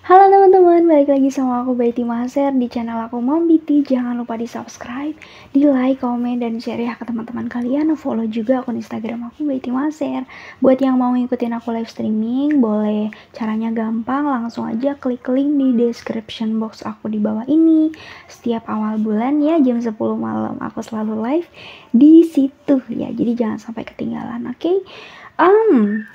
Halo teman-teman, balik lagi sama aku Baiti Maser di channel aku Mom Biti. Jangan lupa di subscribe, di like, komen, dan share ya ke teman-teman kalian. Follow juga akun Instagram aku Baiti Maser. Buat yang mau ngikutin aku live streaming, boleh, caranya gampang, langsung aja klik link di description box aku di bawah ini. Setiap awal bulan ya jam 10 malam aku selalu live di situ ya. Jadi jangan sampai ketinggalan, oke?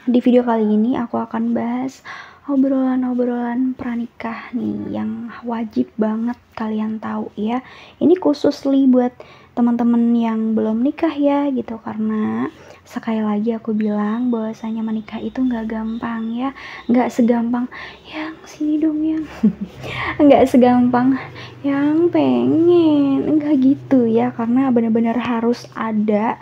Di video kali ini aku akan bahas obrolan-obrolan pranikah nih yang wajib banget kalian tahu ya. Ini khusus buat teman-teman yang belum nikah ya gitu, karena sekali lagi aku bilang bahwasanya menikah itu nggak gampang ya, nggak segampang yang sini dong yang nggak segampang yang pengen, enggak gitu ya, karena benar-benar harus ada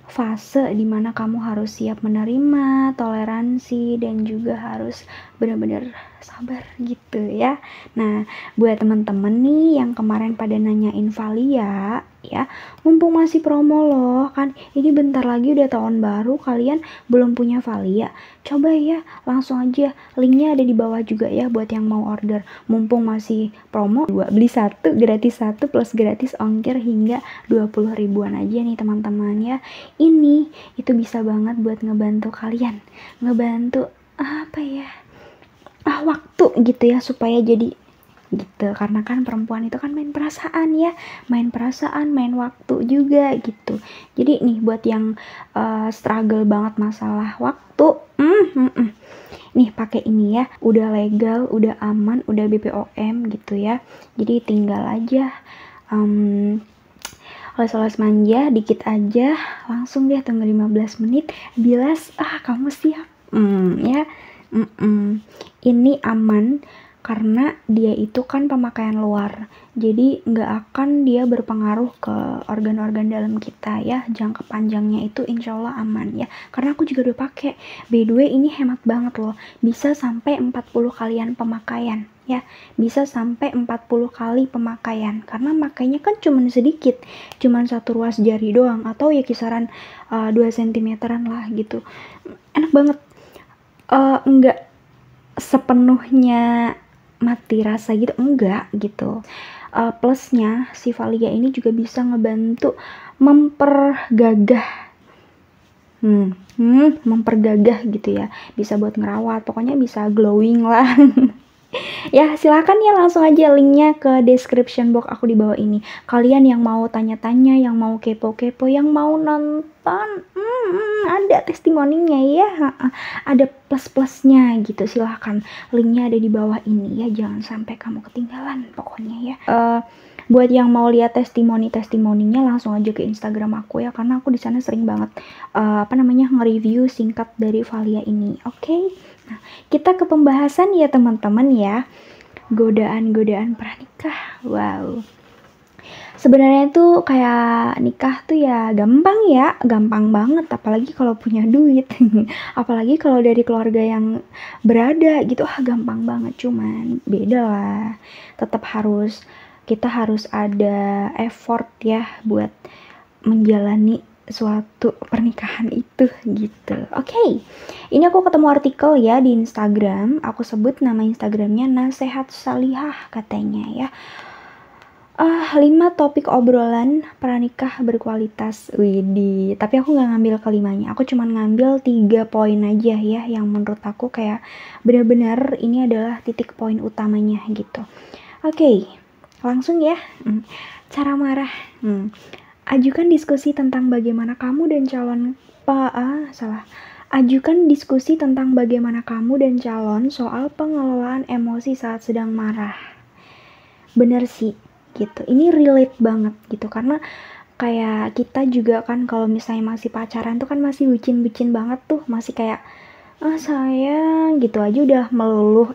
fase dimana kamu harus siap menerima, toleransi, dan juga harus benar-benar sabar gitu ya. Nah, buat teman-teman nih yang kemarin pada nanyain Valia ya, mumpung masih promo loh, kan ini bentar lagi udah tahun baru, kalian belum punya Valia, coba ya langsung aja, linknya ada di bawah juga ya buat yang mau order. Mumpung masih promo, beli satu gratis satu plus gratis ongkir hingga 20 ribuan aja nih teman-teman ya. Ini itu bisa banget buat ngebantu kalian, ngebantu apa ya, waktu gitu ya, supaya jadi gitu, karena kan perempuan itu kan main perasaan ya, main perasaan, main waktu juga gitu. Jadi nih buat yang struggle banget masalah waktu, nih pakai ini ya, udah legal, udah aman, udah BPOM gitu ya. Jadi tinggal aja oles-oles manja dikit aja, langsung deh tunggu 15 menit, bilas, kamu siap ya. Ini aman karena dia itu kan pemakaian luar, jadi nggak akan dia berpengaruh ke organ-organ dalam kita ya. Jangka panjangnya itu insya Allah aman ya, karena aku juga udah pakai. By the way, ini hemat banget loh, bisa sampai 40 kalian pemakaian ya, bisa sampai 40 kali pemakaian, karena makainya kan cuman sedikit, cuman satu ruas jari doang, atau ya kisaran 2 cm lah gitu. Enak banget, enggak sepenuhnya mati rasa gitu, enggak gitu. Plusnya si Valia ini juga bisa ngebantu mempergagah mempergagah gitu ya, bisa buat ngerawat, pokoknya bisa glowing lah. Ya silakan ya, langsung aja linknya ke description box aku di bawah ini. Kalian yang mau tanya-tanya, yang mau kepo-kepo, yang mau nonton, ada testimoninya ya, ada plus-plusnya gitu. Silahkan, linknya ada di bawah ini ya, jangan sampai kamu ketinggalan pokoknya ya. Buat yang mau lihat testimoninya langsung aja ke Instagram aku ya, karena aku di sana sering banget nge-review singkat dari Valia ini. Oke? Nah, kita ke pembahasan ya teman-teman ya. Godaan-godaan pranikah. Wow. Sebenarnya tuh kayak nikah tuh ya gampang ya, gampang banget, apalagi kalau punya duit. Apalagi kalau dari keluarga yang berada gitu, gampang banget. Cuman beda lah. Tetap kita harus ada effort ya buat menjalani suatu pernikahan itu gitu. Oke. Ini aku ketemu artikel ya di Instagram, aku sebut nama Instagramnya Nasehat Salihah katanya ya. 5 topik obrolan pranikah berkualitas. Widih, tapi aku nggak ngambil kelimanya, aku cuma ngambil 3 poin aja ya, yang menurut aku kayak benar-benar ini adalah titik poin utamanya gitu. Oke, langsung ya. Cara marah. Ajukan diskusi tentang bagaimana kamu dan Ajukan diskusi tentang bagaimana kamu dan calon soal pengelolaan emosi saat sedang marah. Bener sih, gitu. Ini relate banget gitu, karena kayak kita juga kan kalau misalnya masih pacaran tuh kan masih bucin-bucin banget tuh, masih kayak sayang gitu aja udah meleleh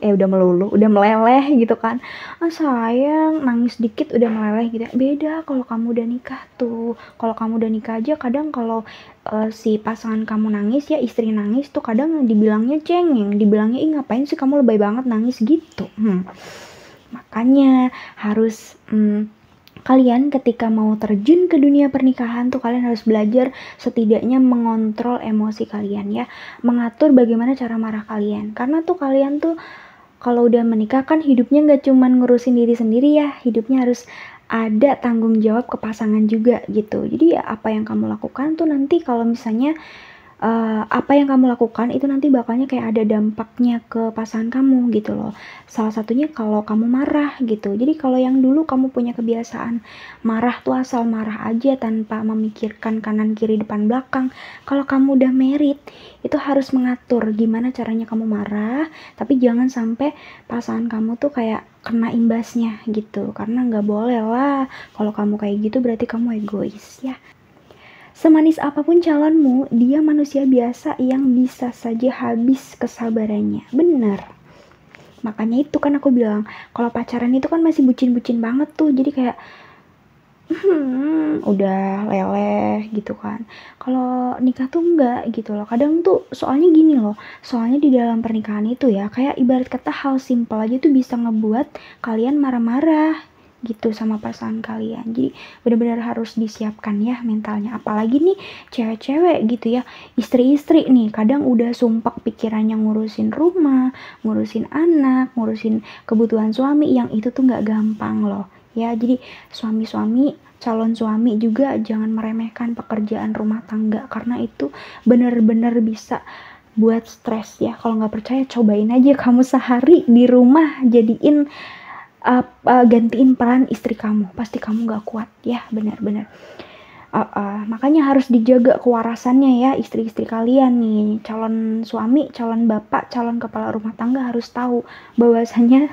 gitu kan. Sayang, nangis dikit udah meleleh gitu. Beda kalau kamu udah nikah tuh. Kalau kamu udah nikah aja kadang kalau si pasangan kamu nangis ya, istri nangis tuh kadang dibilangnya cengeng, dibilangnya ngapain sih kamu lebay banget nangis gitu. Makanya harus kalian ketika mau terjun ke dunia pernikahan tuh kalian harus belajar setidaknya mengontrol emosi kalian ya, mengatur bagaimana cara marah kalian, karena tuh kalian tuh kalau udah menikah kan hidupnya nggak cuman ngurusin diri sendiri ya, hidupnya harus ada tanggung jawab ke pasangan juga gitu. Jadi ya apa yang kamu lakukan tuh nanti kalau misalnya apa yang kamu lakukan itu nanti bakalnya kayak ada dampaknya ke pasangan kamu gitu loh. Salah satunya kalau kamu marah gitu. Jadi kalau yang dulu kamu punya kebiasaan marah tuh asal marah aja tanpa memikirkan kanan kiri depan belakang. Kalau kamu udah married itu harus mengatur gimana caranya kamu marah, tapi jangan sampai pasangan kamu tuh kayak kena imbasnya gitu. Karena nggak boleh lah kalau kamu kayak gitu berarti kamu egois ya. Semanis apapun calonmu, dia manusia biasa yang bisa saja habis kesabarannya. Bener. Makanya itu kan aku bilang, kalau pacaran itu kan masih bucin-bucin banget tuh. Jadi kayak, udah leleh gitu kan. Kalau nikah tuh enggak gitu loh. Kadang tuh soalnya gini loh. Soalnya di dalam pernikahan itu ya, kayak ibarat kata hal simple aja tuh bisa ngebuat kalian marah-marah gitu sama pasangan kalian. Jadi benar-benar harus disiapkan ya mentalnya. Apalagi nih cewek-cewek gitu ya, istri-istri nih kadang udah sumpek pikirannya ngurusin rumah, ngurusin anak, ngurusin kebutuhan suami, yang itu tuh nggak gampang loh ya. Jadi suami-suami, calon suami juga jangan meremehkan pekerjaan rumah tangga, karena itu benar-benar bisa buat stres ya. Kalau nggak percaya cobain aja kamu sehari di rumah jadiin gantiin peran istri kamu, pasti kamu gak kuat ya, benar-benar. Makanya harus dijaga kewarasannya ya istri-istri kalian nih, calon suami, calon bapak, calon kepala rumah tangga harus tahu bahwasanya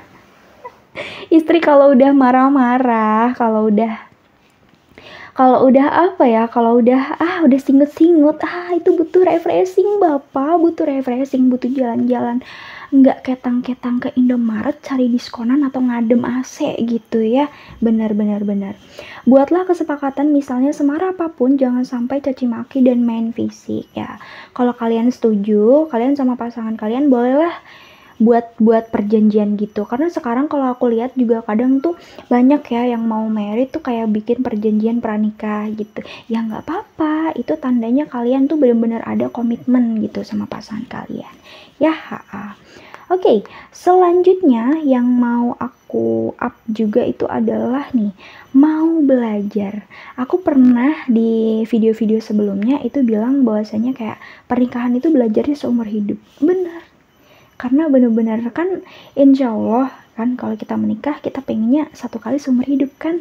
istri kalau udah marah-marah, kalau udah apa ya, kalau udah singut-singut, itu butuh refreshing bapak, butuh refreshing, butuh jalan-jalan, nggak ketang-ketang ke Indomaret cari diskonan atau ngadem AC gitu ya. Benar. Buatlah kesepakatan, misalnya semarah apapun jangan sampai caci maki dan main fisik ya. Kalau kalian setuju, kalian sama pasangan kalian bolehlah buat perjanjian gitu. Karena sekarang kalau aku lihat juga kadang tuh banyak ya yang mau married tuh kayak bikin perjanjian pranikah gitu. Ya nggak apa-apa, itu tandanya kalian tuh benar-benar ada komitmen gitu sama pasangan kalian ya. Oke, selanjutnya yang mau aku up juga itu adalah nih, mau belajar. Aku pernah di video-video sebelumnya itu bilang bahwasanya kayak pernikahan itu belajarnya seumur hidup. Benar. Karena benar-benar kan insya Allah kan kalau kita menikah kita pengennya satu kali seumur hidup kan,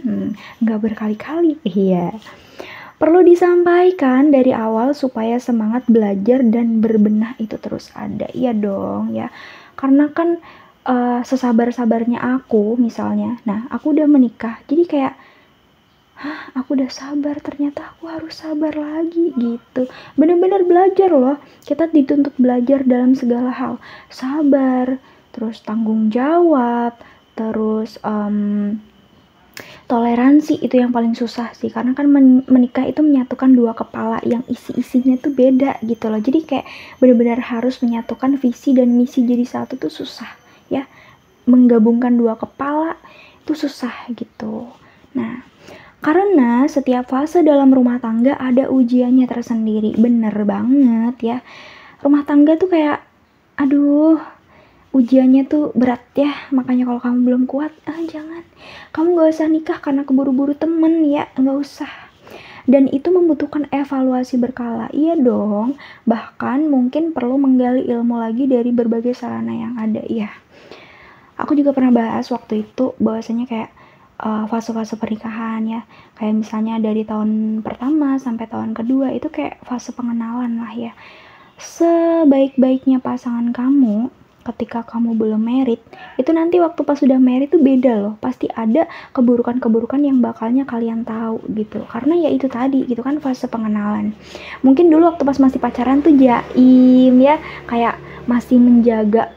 nggak berkali-kali. Iya. Perlu disampaikan dari awal supaya semangat belajar dan berbenah itu terus ada. Iya dong ya. Karena kan sesabar-sabarnya aku misalnya, nah aku udah menikah, jadi kayak aku udah sabar, ternyata aku harus sabar lagi gitu. Bener-bener belajar loh, kita dituntut belajar dalam segala hal, sabar, terus tanggung jawab, terus toleransi. Itu yang paling susah sih, karena kan menikah itu menyatukan dua kepala yang isi-isinya tuh beda gitu loh. Jadi kayak benar-benar harus menyatukan visi dan misi jadi satu tuh susah ya. Menggabungkan dua kepala itu susah gitu. Nah, karena setiap fase dalam rumah tangga ada ujiannya tersendiri. Bener banget ya. Rumah tangga tuh kayak, ujiannya tuh berat ya. Makanya kalau kamu belum kuat, jangan. Kamu gak usah nikah karena keburu-buru temen ya. Gak usah. Dan itu membutuhkan evaluasi berkala. Iya dong. Bahkan mungkin perlu menggali ilmu lagi dari berbagai sarana yang ada. Iya. Aku juga pernah bahas waktu itu bahwasanya kayak fase-fase pernikahan ya, kayak misalnya dari tahun pertama sampai tahun kedua itu kayak fase pengenalan lah ya. Sebaik-baiknya pasangan kamu ketika kamu belum married, itu nanti waktu pas sudah married tuh beda loh. Pasti ada keburukan-keburukan yang bakalnya kalian tahu gitu. Karena ya itu tadi gitu kan, fase pengenalan. Mungkin dulu waktu pas masih pacaran tuh jaim ya, kayak masih menjaga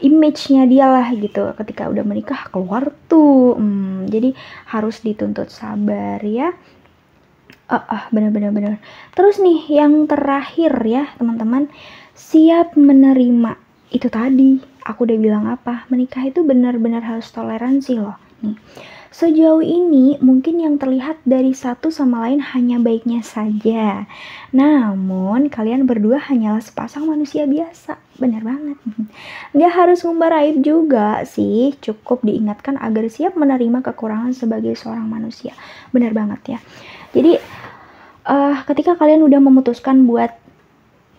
image-nya dia lah gitu. Ketika udah menikah keluar tuh, jadi harus dituntut sabar ya. Benar. Terus nih yang terakhir ya teman-teman, siap menerima. Itu tadi aku udah bilang apa, menikah itu benar-benar harus toleransi loh. Nih, Sejauh ini mungkin yang terlihat dari satu sama lain hanya baiknya saja. Namun kalian berdua hanyalah sepasang manusia biasa. Bener banget. Gak harus ngumbar aib juga sih, cukup diingatkan agar siap menerima kekurangan sebagai seorang manusia. Bener banget ya. Jadi ketika kalian udah memutuskan buat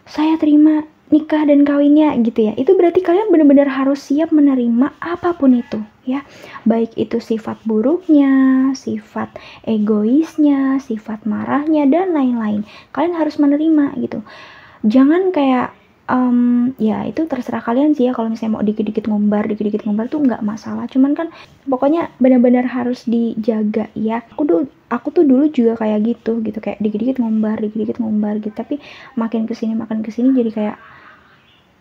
saya terima nikah dan kawinnya gitu ya, itu berarti kalian benar-benar harus siap menerima apapun itu ya, baik itu sifat buruknya, sifat egoisnya, sifat marahnya, dan lain-lain. Kalian harus menerima gitu. Jangan kayak ya itu terserah kalian sih ya, kalau misalnya mau dikit-dikit ngumbar tuh nggak masalah, cuman kan pokoknya benar-benar harus dijaga ya. Aku tuh dulu juga kayak gitu kayak dikit-dikit ngumbar gitu, tapi makin kesini jadi kayak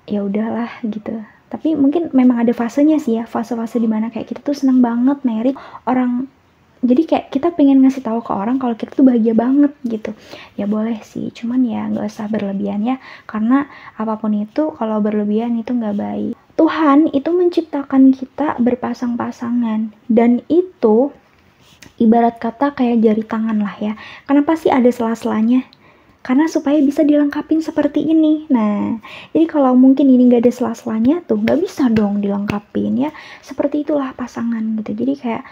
ya udahlah gitu. Tapi mungkin memang ada fasenya sih ya, fase-fase dimana kayak kita tuh seneng banget merit orang, jadi kayak kita pengen ngasih tahu ke orang kalau kita tuh bahagia banget gitu. Ya boleh sih, cuman ya nggak usah berlebihan ya, karena apapun itu kalau berlebihan itu nggak baik. Tuhan itu menciptakan kita berpasang-pasangan, dan itu ibarat kata kayak jari tangan lah ya. Kenapa sih ada sela-selanya? Karena supaya bisa dilengkapin seperti ini. Nah, jadi kalau mungkin ini nggak ada sela-selanya tuh nggak bisa dong dilengkapin ya. Seperti itulah pasangan gitu. Jadi kayak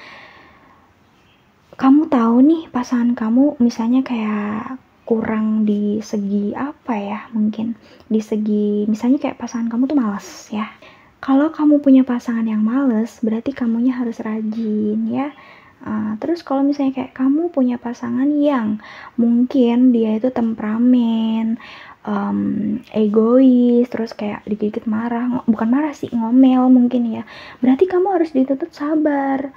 kamu tahu nih pasangan kamu misalnya kayak kurang di segi apa ya, mungkin di segi misalnya kayak pasangan kamu tuh malas ya. Kalau kamu punya pasangan yang males, berarti kamunya harus rajin ya. Terus kalau misalnya kayak kamu punya pasangan yang mungkin dia itu temperamen, egois, terus kayak dikit-dikit marah, bukan marah sih, ngomel mungkin ya, berarti kamu harus dituntut sabar.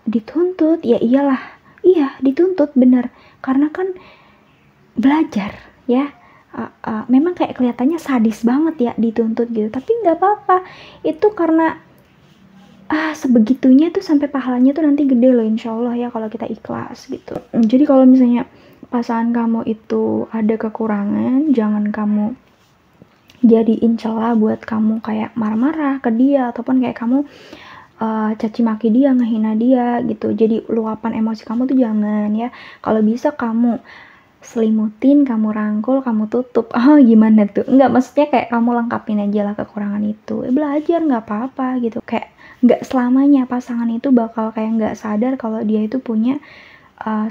Dituntut ya iyalah, iya dituntut bener, karena kan belajar ya. Memang kayak kelihatannya sadis banget ya dituntut gitu, tapi nggak apa-apa, itu karena sebegitunya tuh sampai pahalanya tuh nanti gede loh insya Allah ya kalau kita ikhlas gitu. Jadi kalau misalnya pasangan kamu itu ada kekurangan, jangan kamu jadiin celah buat kamu kayak marah-marah ke dia, ataupun kayak kamu caci maki dia, ngehina dia gitu. Jadi luapan emosi kamu tuh jangan ya. Kalau bisa kamu selimutin, kamu rangkul, kamu tutup. Gimana tuh? Enggak, maksudnya kayak kamu lengkapin aja lah kekurangan itu. Belajar nggak apa-apa gitu. Kayak nggak selamanya pasangan itu bakal kayak nggak sadar kalau dia itu punya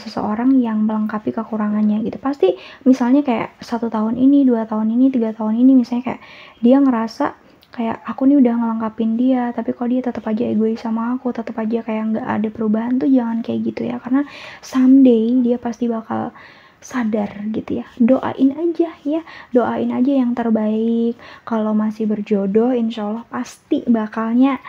seseorang yang melengkapi kekurangannya gitu. Pasti misalnya kayak 1 tahun ini, 2 tahun ini, 3 tahun ini, misalnya kayak dia ngerasa kayak aku nih udah ngelengkapin dia, tapi kok dia tetap aja egois sama aku, tetap aja kayak nggak ada perubahan, tuh jangan kayak gitu ya, karena someday dia pasti bakal sadar gitu ya. Doain aja ya, doain aja yang terbaik. Kalau masih berjodoh, insya Allah pasti bakalnya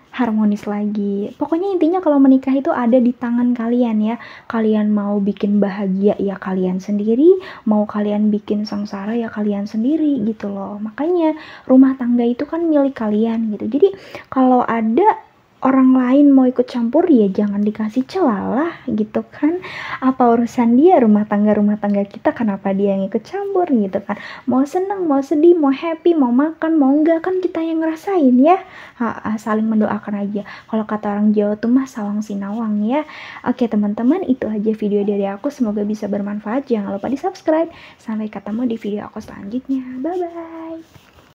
harmonis lagi. Pokoknya intinya kalau menikah itu ada di tangan kalian ya. Kalian mau bikin bahagia ya kalian sendiri, mau kalian bikin sengsara ya kalian sendiri gitu loh. Makanya rumah tangga itu kan milik kalian gitu. Jadi kalau ada orang lain mau ikut campur ya jangan dikasih celah lah gitu kan. Apa urusan dia, rumah tangga kita, kenapa dia yang ikut campur gitu kan. Mau seneng, mau sedih, mau happy, mau makan, mau enggak, kan kita yang ngerasain ya. Saling mendoakan aja. Kalau kata orang Jawa tuh mah sawang sinawang ya. Oke teman-teman, itu aja video dari aku, semoga bisa bermanfaat. Jangan lupa di subscribe. Sampai ketemu di video aku selanjutnya. Bye bye.